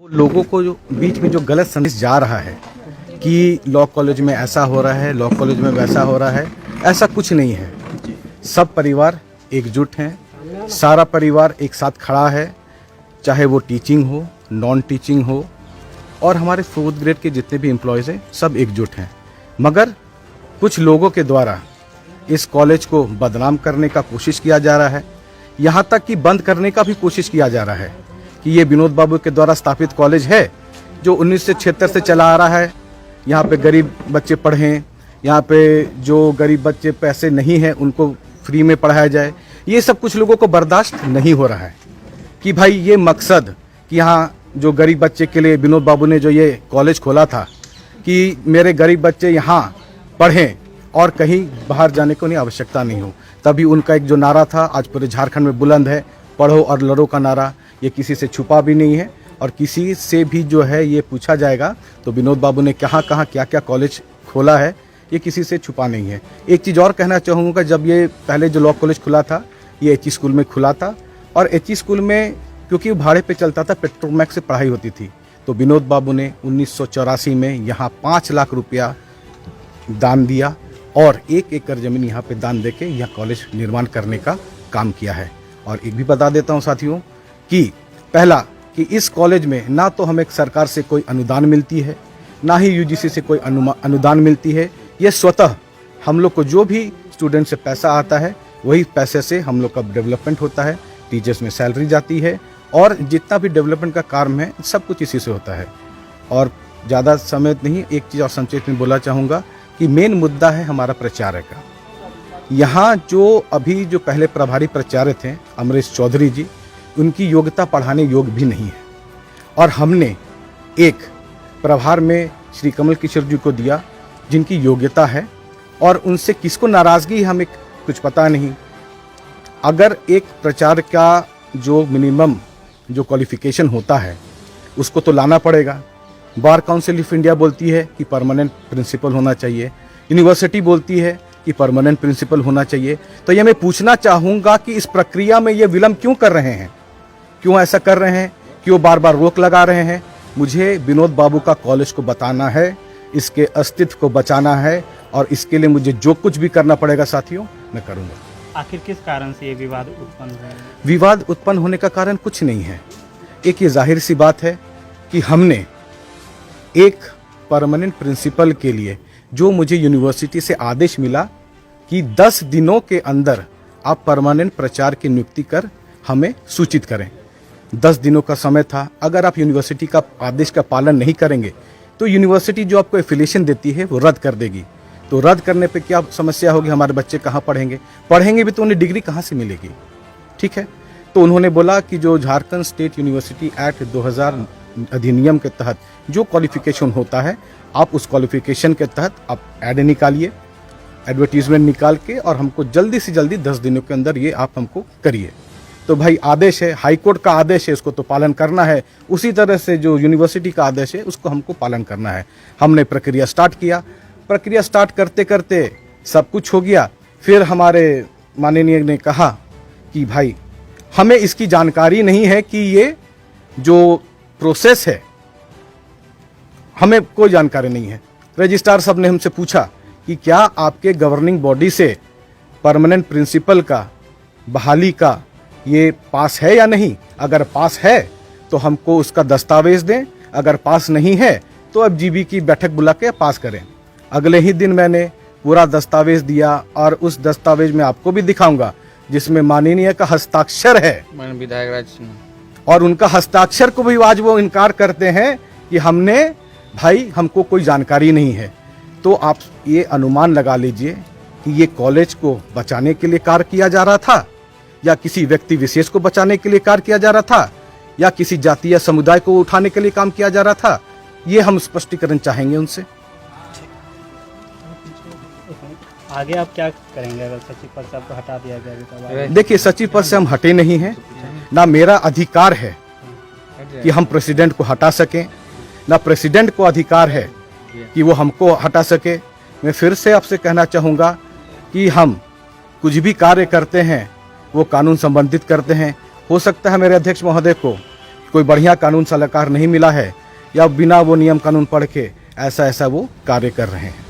वो लोगों को जो बीच में जो गलत संदेश जा रहा है कि लॉ कॉलेज में ऐसा हो रहा है, लॉ कॉलेज में वैसा हो रहा है, ऐसा कुछ नहीं है। सब परिवार एकजुट हैं, सारा परिवार एक साथ खड़ा है, चाहे वो टीचिंग हो, नॉन टीचिंग हो, और हमारे 4th ग्रेड के जितने भी एम्प्लॉयज़ हैं सब एकजुट हैं। मगर कुछ लोगों के द्वारा इस कॉलेज को बदनाम करने का कोशिश किया जा रहा है, यहाँ तक कि बंद करने का भी कोशिश किया जा रहा है कि ये विनोद बाबू के द्वारा स्थापित कॉलेज है जो 1976 से चला आ रहा है। यहाँ पे गरीब बच्चे पढ़ें, यहाँ पे जो गरीब बच्चे पैसे नहीं हैं उनको फ्री में पढ़ाया जाए। ये सब कुछ लोगों को बर्दाश्त नहीं हो रहा है कि भाई ये मकसद कि यहाँ जो गरीब बच्चे के लिए विनोद बाबू ने जो ये कॉलेज खोला था कि मेरे गरीब बच्चे यहाँ पढ़ें और कहीं बाहर जाने को नहीं आवश्यकता नहीं हो। तभी उनका एक जो नारा था आज पूरे झारखंड में बुलंद है, पढ़ो और लड़ो का नारा। ये किसी से छुपा भी नहीं है और किसी से भी जो है ये पूछा जाएगा तो विनोद बाबू ने कहाँ कहाँ क्या क्या कॉलेज खोला है ये किसी से छुपा नहीं है। एक चीज़ और कहना चाहूँगा, जब ये पहले जो लॉ कॉलेज खुला था ये एच स्कूल में खुला था और एच स्कूल में क्योंकि भाड़े पे चलता था, पेट्रोमैक्स से पढ़ाई होती थी, तो विनोद बाबू ने 1984 में यहाँ 5 लाख रुपया दान दिया और 1 एकड़ ज़मीन यहाँ पे दान देके यह कॉलेज निर्माण करने का काम किया है। और एक भी बता देता हूँ साथियों कि पहला कि इस कॉलेज में ना तो हमें सरकार से कोई अनुदान मिलती है, ना ही यूजीसी से कोई अनुदान मिलती है। ये स्वतः हम लोग को जो भी स्टूडेंट से पैसा आता है वही पैसे से हम लोग का डेवलपमेंट होता है, टीचर्स में सैलरी जाती है और जितना भी डेवलपमेंट का काम है सब कुछ इसी से होता है। और ज़्यादा समय नहीं, एक चीज़ और संक्षेप में बोलना चाहूँगा कि मेन मुद्दा है हमारा प्राचार्य का। यहाँ जो अभी जो पहले प्रभारी प्राचार्य थे अमरीश चौधरी जी, उनकी योग्यता पढ़ाने योग्य भी नहीं है और हमने एक प्रभार में श्री कमल किशोर जी को दिया जिनकी योग्यता है और उनसे किसको नाराज़गी हमें कुछ पता नहीं। अगर एक प्राचार्य का जो मिनिमम जो क्वालिफिकेशन होता है उसको तो लाना पड़ेगा। बार काउंसिल ऑफ इंडिया बोलती है कि परमानेंट प्रिंसिपल होना चाहिए, यूनिवर्सिटी बोलती है कि परमानेंट प्रिंसिपल होना चाहिए। तो ये मैं पूछना चाहूँगा कि इस प्रक्रिया में ये विलम्ब क्यों कर रहे हैं, क्यों ऐसा कर रहे हैं, क्यों बार बार रोक लगा रहे हैं। मुझे विनोद बाबू का कॉलेज को बताना है, इसके अस्तित्व को बचाना है और इसके लिए मुझे जो कुछ भी करना पड़ेगा साथियों मैं करूँगा। आखिर किस कारण से ये विवाद उत्पन्न हुआ है? विवाद उत्पन्न होने का कारण कुछ नहीं है। एक ये जाहिर सी बात है कि हमने एक परमानेंट प्रिंसिपल के लिए जो मुझे यूनिवर्सिटी से आदेश मिला कि 10 दिनों के अंदर आप परमानेंट प्राचार्य की नियुक्ति कर हमें सूचित करें। 10 दिनों का समय था। अगर आप यूनिवर्सिटी का आदेश का पालन नहीं करेंगे तो यूनिवर्सिटी जो आपको एफिलिएशन देती है वो रद्द कर देगी। तो रद्द करने पे क्या समस्या होगी, हमारे बच्चे कहाँ पढ़ेंगे, पढ़ेंगे भी तो उन्हें डिग्री कहाँ से मिलेगी। ठीक है, तो उन्होंने बोला कि जो झारखंड स्टेट यूनिवर्सिटी एक्ट 2000 अधिनियम के तहत जो क्वालिफिकेशन होता है आप उस क्वालिफिकेशन के तहत आप ऐड निकालिए, एडवर्टीजमेंट निकाल के और हमको जल्दी से जल्दी 10 दिनों के अंदर ये आप हमको करिए। तो भाई आदेश है, हाई कोर्ट का आदेश है, उसको तो पालन करना है। उसी तरह से जो यूनिवर्सिटी का आदेश है उसको हमको पालन करना है। हमने प्रक्रिया स्टार्ट किया, प्रक्रिया स्टार्ट करते करते सब कुछ हो गया। फिर हमारे माननीय ने कहा कि भाई हमें इसकी जानकारी नहीं है कि ये जो प्रोसेस है हमें कोई जानकारी नहीं है। रजिस्ट्रार साहब ने हमसे पूछा कि क्या आपके गवर्निंग बॉडी से परमानेंट प्रिंसिपल का बहाली का ये पास है या नहीं। अगर पास है तो हमको उसका दस्तावेज दें, अगर पास नहीं है तो अब जीबी की बैठक बुला के पास करें। अगले ही दिन मैंने पूरा दस्तावेज दिया और उस दस्तावेज में आपको भी दिखाऊंगा जिसमें माननीय का हस्ताक्षर है विधायक राज, और उनका हस्ताक्षर को भी आज वो इनकार करते हैं कि हमने भाई हमको कोई जानकारी नहीं है। तो आप ये अनुमान लगा लीजिए कि ये कॉलेज को बचाने के लिए कार्य किया जा रहा था या किसी व्यक्ति विशेष को बचाने के लिए कार्य किया जा रहा था या किसी जाति या समुदाय को उठाने के लिए काम किया जा रहा था। ये हम स्पष्टीकरण चाहेंगे उनसे। आगे आप क्या करेंगे अगर सचिव पद से आपको हटा दिया गया? देखिए, सचिव पद से हम हटे नहीं हैं, ना मेरा अधिकार है कि हम प्रेसिडेंट को हटा सकें, ना प्रेसिडेंट को अधिकार है कि वो हमको हटा सके। मैं फिर से आपसे कहना चाहूँगा कि हम कुछ भी कार्य करते हैं वो कानून संबंधित करते हैं। हो सकता है मेरे अध्यक्ष महोदय को कोई बढ़िया कानून सलाहकार नहीं मिला है या बिना वो नियम कानून पढ़ के ऐसा वो कार्य कर रहे हैं।